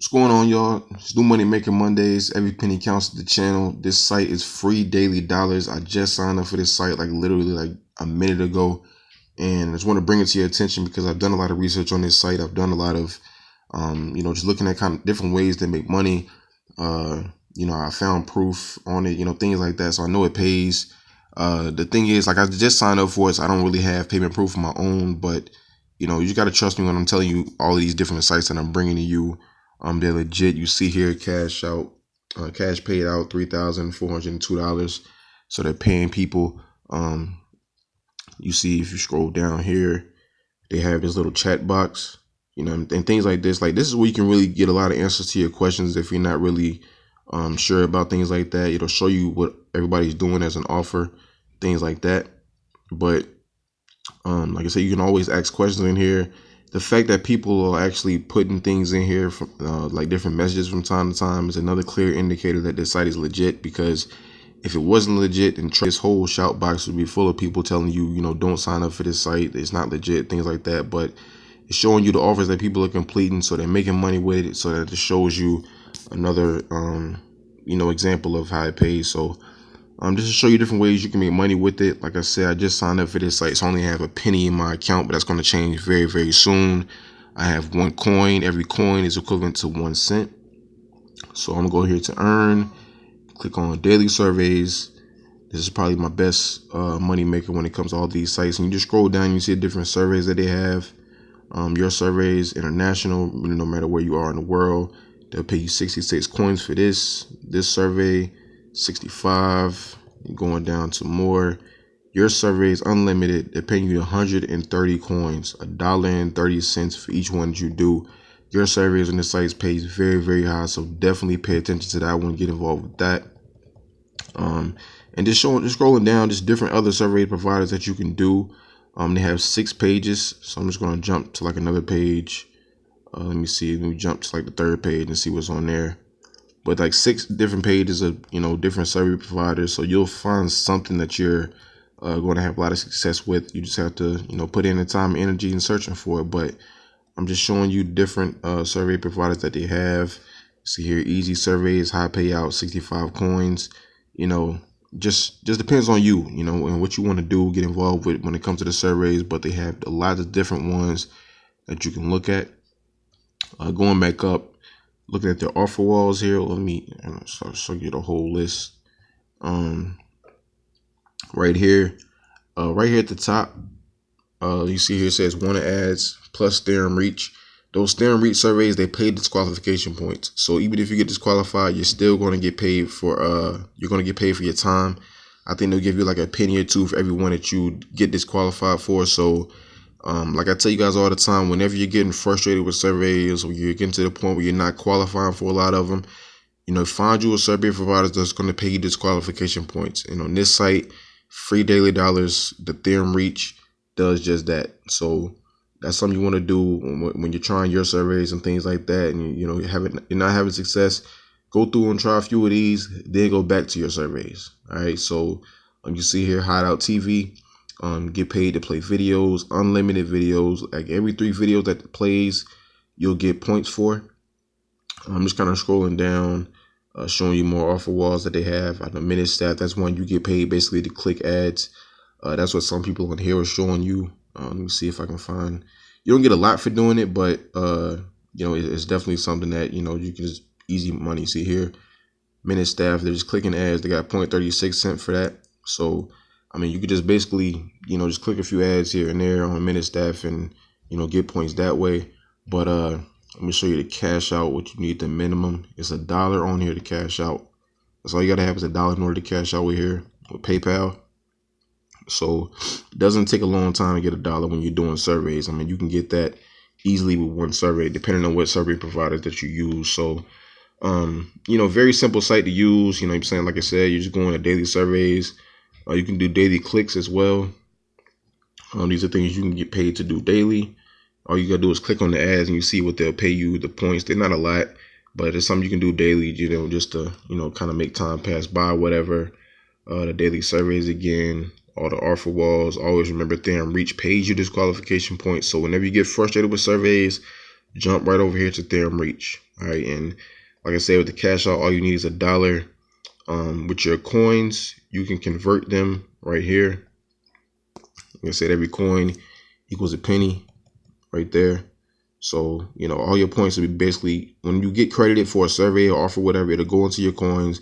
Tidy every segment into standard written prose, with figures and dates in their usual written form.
What's going on, y'all? It's New Money Making Mondays. Every penny counts to the channel. This site is free daily dollars. I just signed up for this site like literally like a minute ago, and I just want to bring it to your attention because I've done a lot of research on this site. I've done a lot of just looking at kind of different ways to make money. I found proof on it, things like that. So I know it pays. The thing is, like, I just signed up for it, so I don't really have payment proof of my own, but you just got to trust me when I'm telling you all of these different sites that I'm bringing to you. They're legit. You see here, cash paid out $3,402. So they're paying people. You see, if you scroll down here, they have this little chat box, and things like this. Like, this is where you can really get a lot of answers to your questions if you're not really sure about things like that. It'll show you what everybody's doing as an offer, things like that. But like I said, you can always ask questions in here. The fact that people are actually putting things in here from like different messages from time to time is another clear indicator that this site is legit, because if it wasn't legit, then this whole shout box would be full of people telling you, don't sign up for this site, it's not legit, things like that. But it's showing you the offers that people are completing, so they're making money with it, so that it shows you another example of how it pays. So just to show you different ways you can make money with it. Like I said, I just signed up for this site, so I only have a penny in my account, but that's going to change very, very soon. I have 1 coin. Every coin is equivalent to 1 cent. So I'm going to go here to earn, click on daily surveys. This is probably my best money maker when it comes to all these sites. And you just scroll down, you see the different surveys that they have. Your surveys, international, no matter where you are in the world. They'll pay you 66 coins for this survey. 65, going down to more. Your survey is unlimited. They're paying you 130 coins, $1.30 for each one that you do. Your surveys on the site pays very, very high, so definitely pay attention to that one. Get involved with that. And just scrolling down, just different other survey providers that you can do. They have 6 pages, so I'm just going to jump to like another page. Let me jump to like the 3rd page and see what's on there. But like 6 different pages of different survey providers, so you'll find something that you're going to have a lot of success with. You just have to put in the time and energy in searching for it. But I'm just showing you different survey providers that they have. See here, easy surveys, high payout, 65 coins. Just depends on you, and what you want to do, get involved with when it comes to the surveys. But they have a lot of different ones that you can look at. Going back up, looking at their offer walls here, let me show you the whole list. Right here at the top, you see here it says wanted ads plus theorem reach. Those theorem reach surveys, they pay disqualification points. So even if you get disqualified, you're still going to get paid for your time. I think they'll give you like a penny or two for every one that you get disqualified for. So like I tell you guys all the time, whenever you're getting frustrated with surveys, or you're getting to the point where you're not qualifying for a lot of them, find you a survey provider that's going to pay you disqualification points. And on this site, free daily dollars, the theorem reach does just that. So that's something you want to do when you're trying your surveys and things like that, and you're not having success. Go through and try a few of these, then go back to your surveys. All right. So you see here, Hideout TV. Get paid to play videos, unlimited videos. Like every 3 videos that plays, you'll get points for. I'm just kind of scrolling down, showing you more offer walls that they have. The minute staff, that's one you get paid basically to click ads. That's what some people on here are showing you. Let me see if I can find. You don't get a lot for doing it, but it's definitely something that you can just easy money. See here, minute staff, they're just clicking ads. They got 0.36 cents for that. So you could just basically, just click a few ads here and there on minute staff and, get points that way. But let me show you the cash out, what you need the minimum. It's $1 on here to cash out. That's all you got to have is $1 in order to cash out with PayPal. So it doesn't take a long time to get $1 when you're doing surveys. You can get that easily with one survey, depending on what survey providers that you use. So, very simple site to use. What I'm saying? Like I said, you're just going to daily surveys. You can do daily clicks as well. These are things you can get paid to do daily. All you gotta do is click on the ads and you see what they'll pay you, the points. They're not a lot, but it's something you can do daily, just to, kind of make time pass by, whatever. The daily surveys again, all the offer walls. Always remember theorem reach pays you disqualification points. So whenever you get frustrated with surveys, jump right over here to Theorem Reach. All right, and like I said, with the cash out, all you need is $1. With your coins, you can convert them right here. Like I said, every coin equals a penny right there. So, you know, all your points will be basically, when you get credited for a survey or offer, whatever, it'll go into your coins.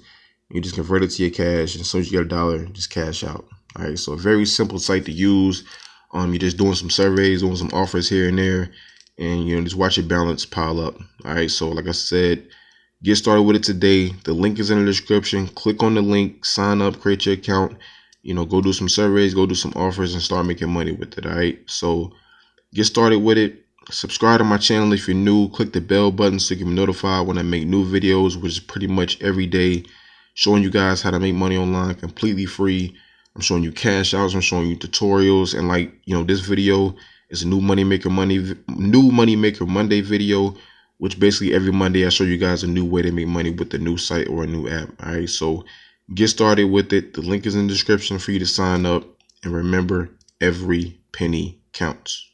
You just convert it to your cash. And as soon as you get $1, just cash out. All right. So a very simple site to use. You're just doing some surveys, doing some offers here and there, and, you know, just watch your balance pile up. All right. So like I said, get started with it today. The link is in the description. Click on the link, sign up, create your account, you know, go do some surveys, go do some offers, and start making money with it. All right. So get started with it. Subscribe to my channel if you're new. Click the bell button so you can be notified when I make new videos, which is pretty much every day, showing you guys how to make money online completely free. I'm showing you cash outs, I'm showing you tutorials, and, like, you know, this video is a new Money Maker Monday video, which basically every Monday I show you guys a new way to make money with the new site or a new app. All right, so get started with it. The link is in the description for you to sign up, and remember, every penny counts.